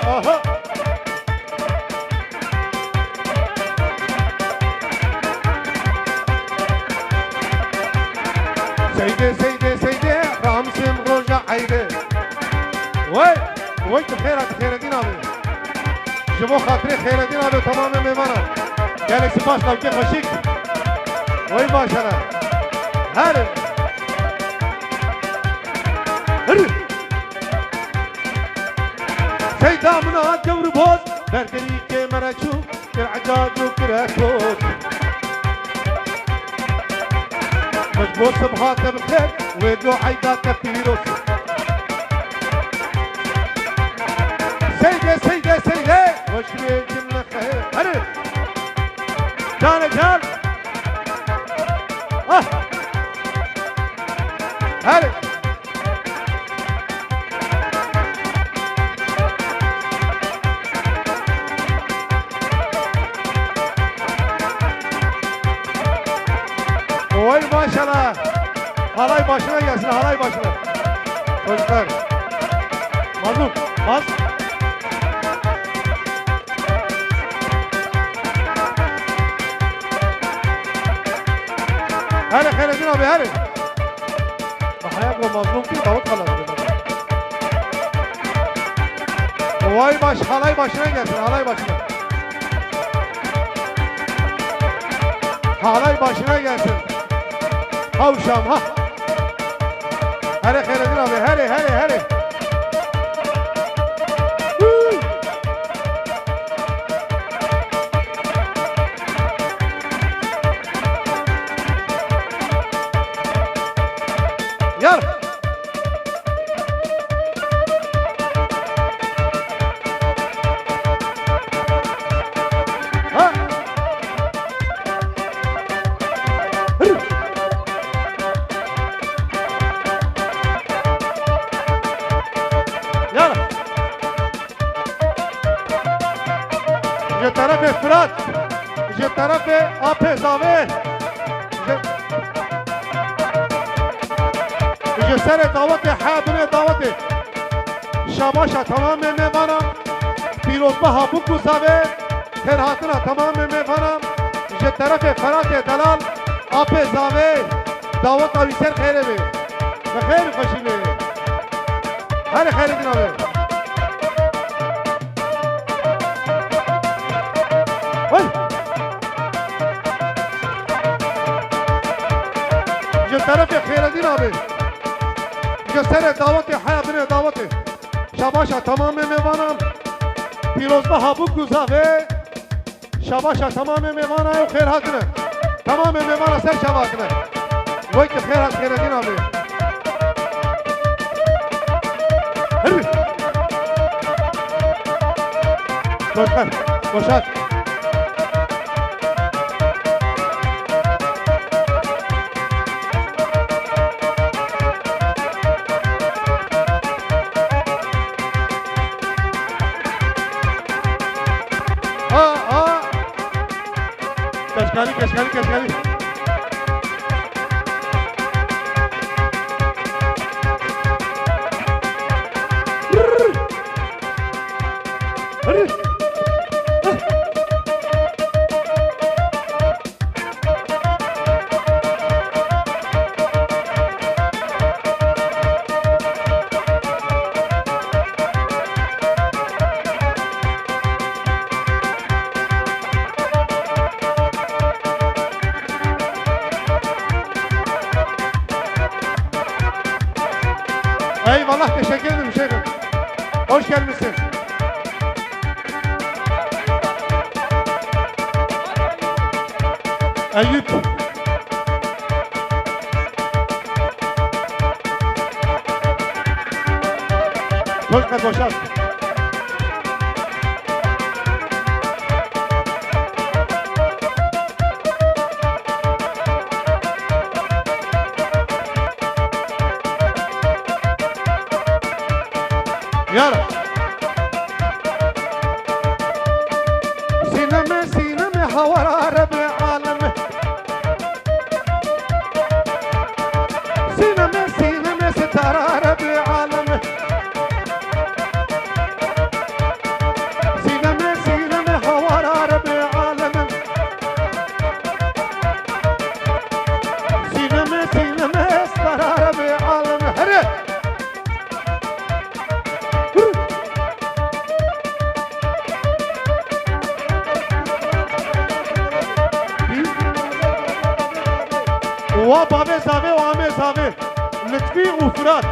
آها سيدي سيدي سيدي رامسم روجا عيدي وي خير دين ابي جبو خاطري خير دين ابي تمام ميمانا قال سپاس لو كيف خوشيك وي ما شاء الله هاري سيدا منا جور بوز بردري كي مرچو كعجاج وكركوت مجبور صبحات بخير ويدو عيدات كبيروس سيدي سيدي سيدي وشوي جنة خير هري جان جان هري Oy maşallah. Halay başına gelsin, halay başına. Çocuklar. Mazlum, bas. Hadi Khaireddin abi, hadi. Hayat ve mazlum ki davut kalan. Oy baş, halay başına gelsin, halay başına. Halay başına gelsin. Havşam ha. Hadi Khaireddin abi, hadi. Yar. Ha. Je taraf Fırat, je taraf Apezave, je sere daveti habine daveti. Şabaşa tamamen mevanam, pirozba habuk guzave, terhatına tamamen mevanam. Je taraf Fırat Dalal, Apezave, davet aviser khayrebi. Bخير خوشی هر Khaireddin abi. جو طرف Khaireddin abi. جو سر دعوت حیابین دعوت شباشا تمام میوانم پیروزبه هابوک گذاوه شباشا تمام میوانه و خیر حاضره تمام میوانه سر شباکنه وای که خیر حاضر Khaireddin abi. Dostlar, boşalt. Keşkali. Eyvallah, teşekkür ederim şeyhim. Hoş gelmişsin. Eyüp. Çocuklar boşalt. Yara. Sineme havara Rabbi aleme. Sineme sitara Rabbi aleme. بابه زاوه و عامه زاوه لطفی و فرات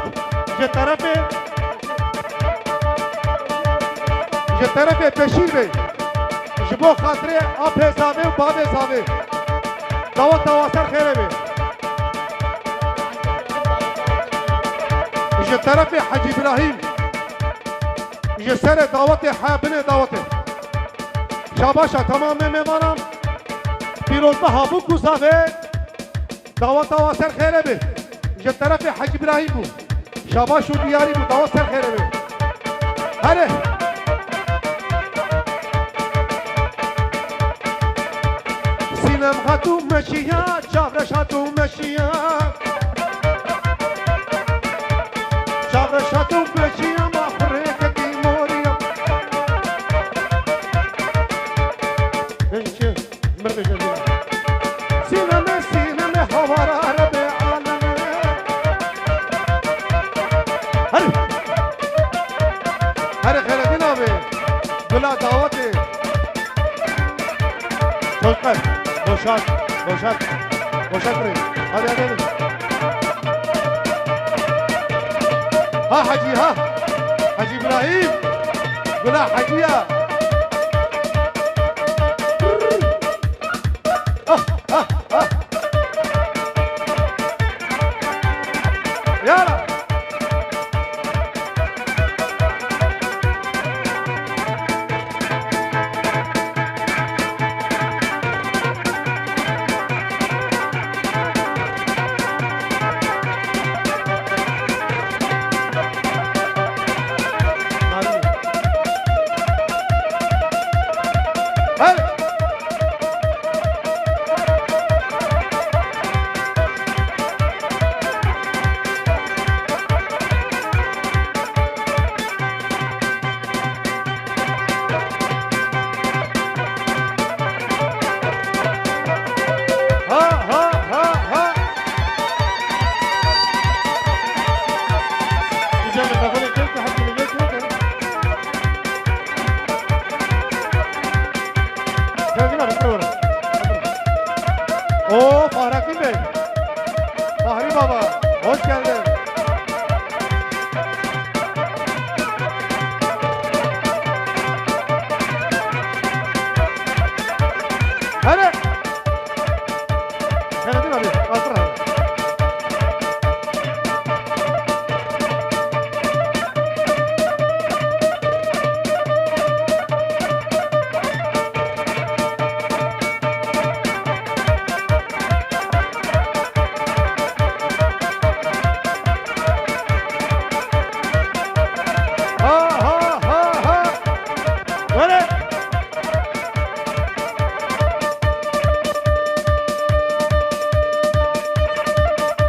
je طرف بشیر بی جبو خاطره آب زاوه و باب زاوه دعوت تواسر خیره بی je طرف حجی ابراهیم je سر دعوت حابن دعوت شاباشا تمام میمانم پیروزبه هابوک و زاوه دعوت تواسر خیره بی je طرف حجی ابراهیم بو شاباش و دیاری بو دعوت سر خیره بی هره سینم خاتون مشیا چاورش خاتون مشیا چاورش خاتون مشیا ما خوره کتی موریا نشی مرد جدید سینم هوارا عرب عالمه هر خیره دینا به بلا دعوته چوکر boşalt, boşalt, boşalt burayı. Hadi hadi hadi. Ha Hacı ha. Hacı İbrahim. Bula Hacı'ya. Yara. Oo Fahrettin Bey. Fahri Baba. Hoş geldin. Hadi. Fahrettin abi. Kaldır abi.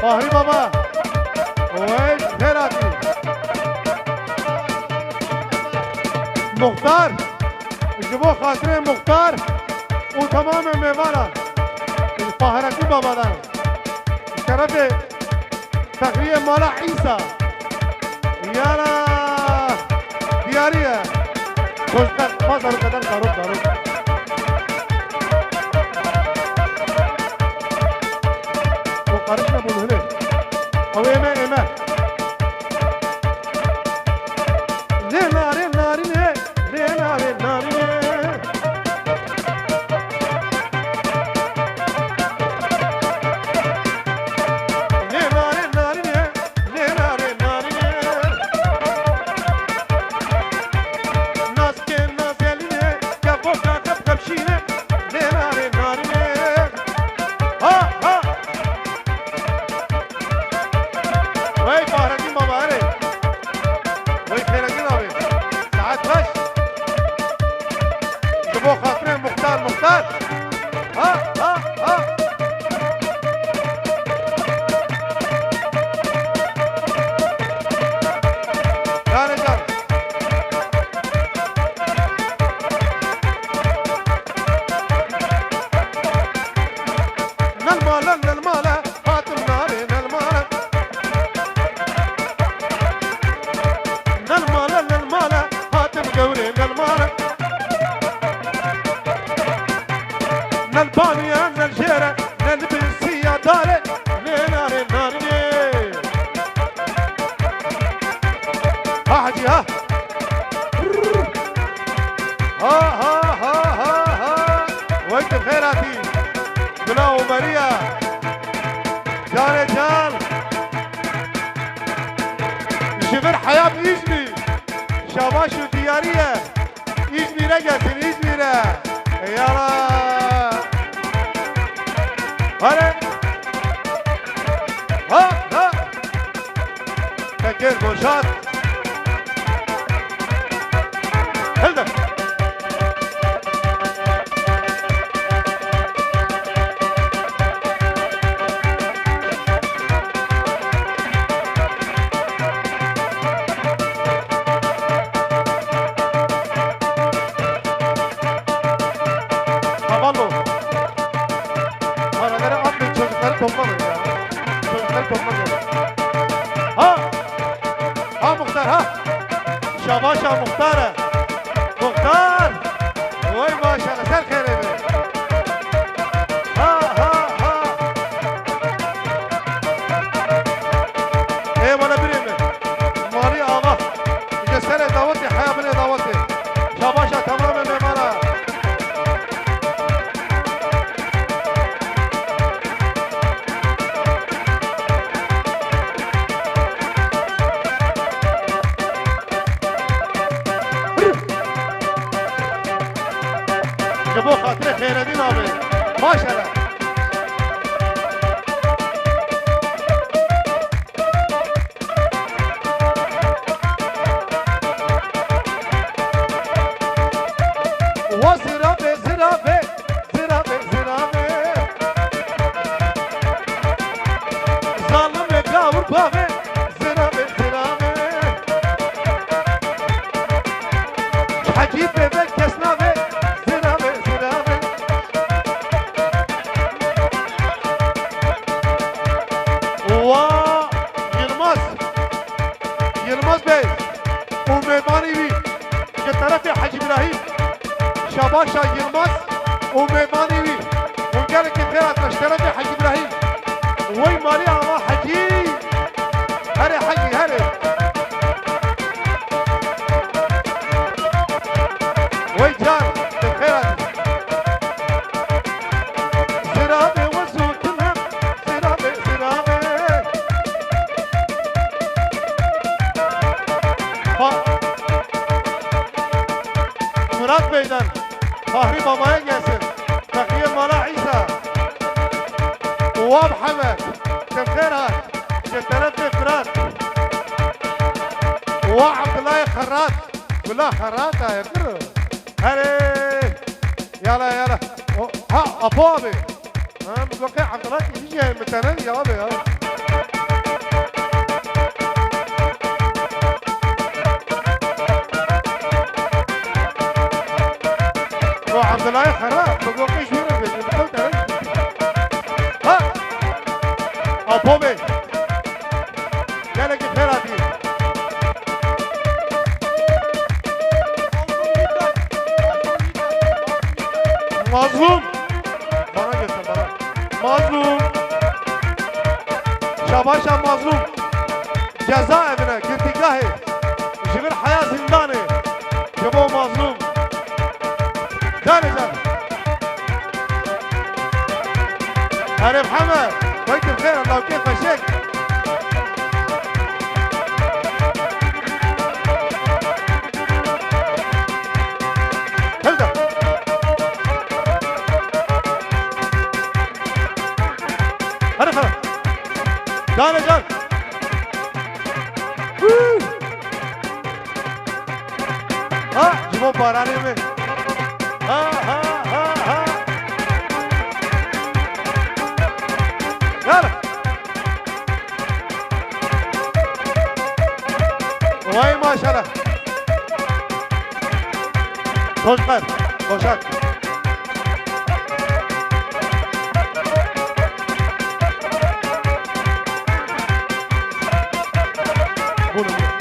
Fahri Baba. Oy Ferhat'ı. Muhtar. Jibo Hatire Muhtar. O tamamen mevara. Fahrettin Baba'dan. Şerefi Takriye Mala İsa. Yana Diyariye. Çocuklar pazarı kadar karuk. Karışma bunu hele. Ama eme. Ne narine. Ne narine. Naske nazeline. Kapoka kapşine. Ne narine. Ha. Vay Fahrettin Baba hadi. Vay Fahrettin abi. Saat kaç? Jibo Hatire Muhtar. Ha. Yani can. Nal mala. Hatim nare nal mala. Nal mala. Hatim gavre nal mala. Nal baniya. Şabaş şu diyariye. İzmir'e gelsin İzmir'e. Yala. Hadi. Ha ha. Tekir boşalt. Hadi. Havalı. Paraları atmayın çocukları toplanın ya. Çocukları toplanın. Ha. Ha muhtar ha. Şabaş ha muhtar. Muhtar. Vay maşallah sen kheyrini. Ha ha ha. Eyvallah birimi. Mali ağa. Göstere daveti hayabine daveti. Şabaş ha tamamen memara. Bu hatırı Kheyreddin abi. Maşallah. Wa zirabe zirabe zirabe zirabe zalim ve gavur pave zirabe zirabe Hacib bebek kesnabe zirabe zirabe Wa Yılmaz Bey Umeymanevi ke tarafı Hacı İbrahim Şabaşa Yılmaz Umeymanevi Ungara ke tarafı Hacı İbrahim Vay mali Allah Hacı Hare Hacı hare Vay can Kheyrat Zirabe ve sultanım Zirabe zirabe Murat Bey'den Fahri Baba'ya gelsin Takiye Mala İsa Uva Muhammed Tefkirhat Şeteref Fırat Uva Abdullah Kharrat Abdullah Kharrat ayakır Hadi Yala yala Ha Apo abi Mutluqa Abdullah İyice metanen ya abi ya عبد الله خراب بقول ايش وين قلت ها ابو بي قالك خير هذه مظلوم bana göster bana mazlum şabaşa mazlum cezaevine girtigahı jibir hayat zindanı jabo mazlum ثاني ثاني هلا محمد وانت بخير الله وكيف مشيك هلا هلا خلاص ثاني جان ها جيبوا باراني من Ha ha ha ha. Gel. Vay maşallah. Çocuklar, boşak. Bunu.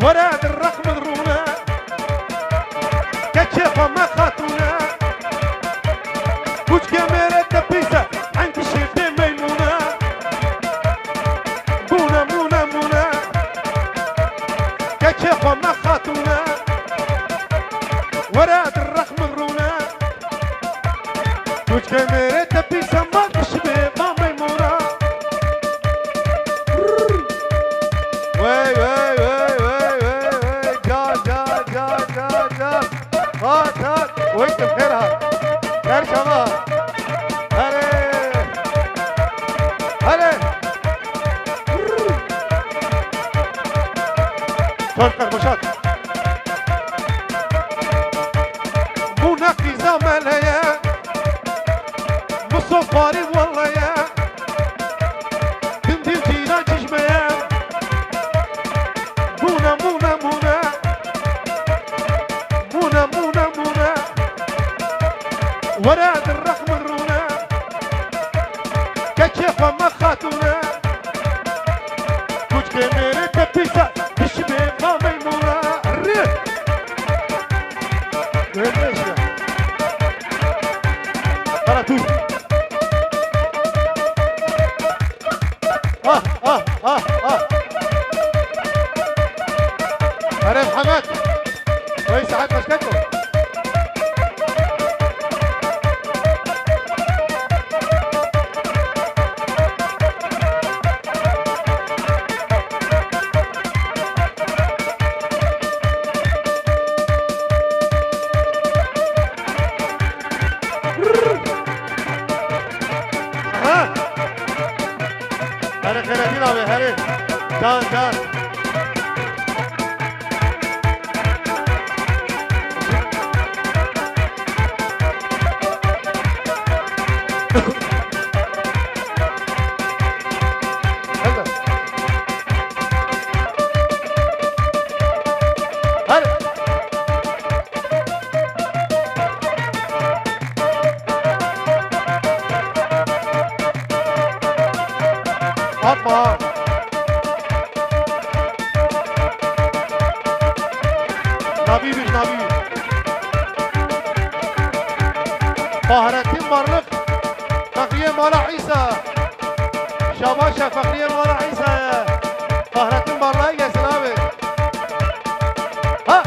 وراد الرقم الرونا كتشافة ما خاطونا كوش كاميرا تبيسة عند الشيف ميمونة وقت بخيرها خير شباب هلا هلا تركر بشات مناقي زملايا مصفاري والله يا بنتي الجيران تجمعيا مونا مونا مونا مونا مونا مونا وراد الرحم الرونا كيف ما خاتونا كوش كميري تبتسا تشبه ما ميمونا الريح ليش يا قرأتو هلا محمد كويس ساعات مشكلته هلا خيراتين ابي هلا جان جان Hoppa! Nabibiş, Nabibiş. Fahrettin Varlık, Fakriye Mala İsa. Şabaşa Fakriye Mala İsa'ya. Fahrettin Varlık'a gelsin abi. Ha!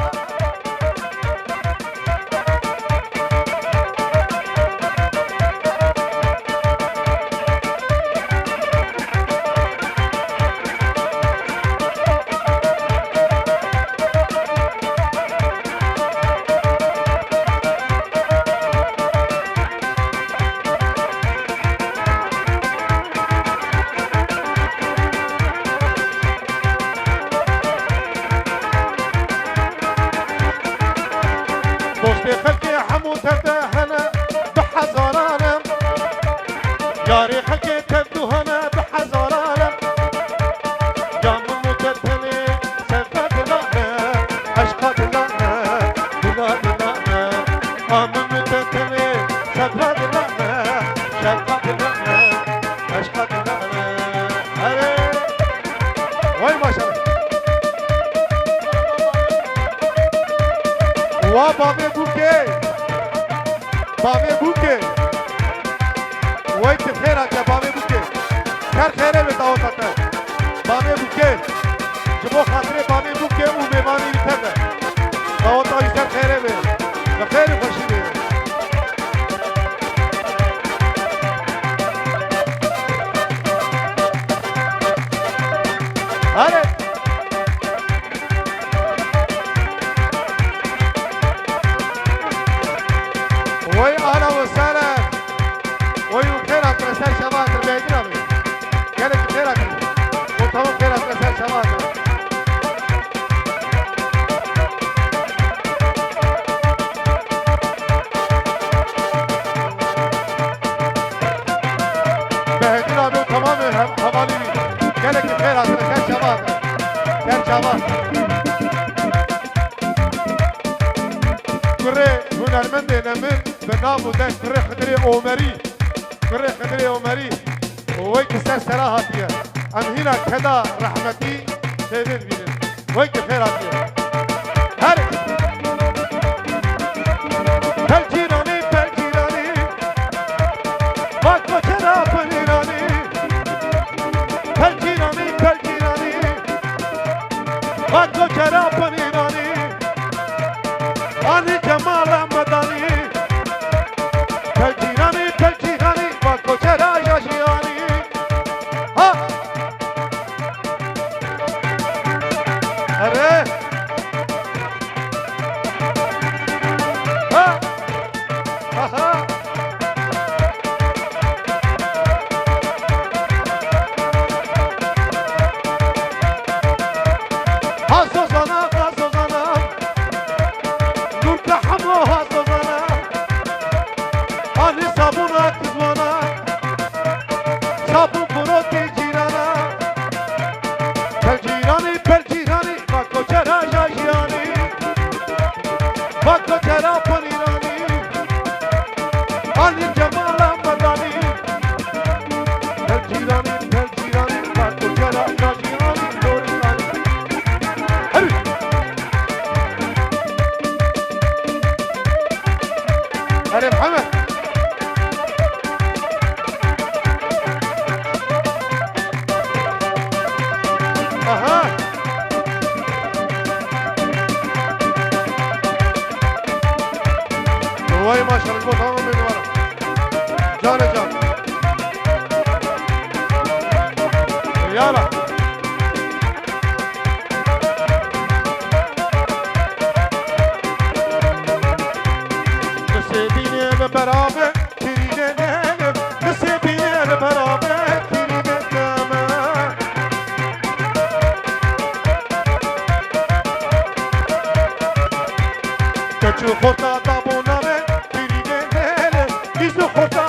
دوستي خلقي حمو تردهنا بحزارانا ياري خلقي تردهنا بحزارانا يا من متتني سفت لنا عشقات لنا بلا لنا من متتني سفت لنا شرقات لنا عشقات لنا هلا وي ما شاء الله وبابي بوكي بابي بوكي ويت خيرك يا بابي بوكي خير خيره بتاوتك بابي بوكي جبو خاطري بابي بوكي وميماني بتبع داوتا يسر خيره بخير وخشي هلا وي اهلا وسهلا وي خيرك رسال شباب تربيتنا قالك خيرك وتمام خيرك رسال شباب بهدنا ابو تمام حوالي قالك خيرك رسال شباب خير شباب كره هنرمند نمن بنامو ده كره خدري عمري كره خدري عمري ويك سراها فيها ام هنا كذا رحمتي سيدن بينن ويك خيرات فيها هل جيراني باكو چرا پنيراني هل جيراني باكو چرا پنيراني آنی جمال مدانی کلچیرانی باکو چرا یاشیانی ها اره ها جیرانی پر جیرانی باکو چرا جاجیانی باکو چرا پنیرانی علی جمالم بدانی پر جیرانی باکو چرا جاجیانی دوریانی هری هری محمد aha وای ماشاءالله بود تمام میدوارم جان جان یالا نسبینه به برابر تیرینه نم نسبینه به برابر تیرینه نم کچو خورتا دابونامه تیرینه نم بیزو خورتا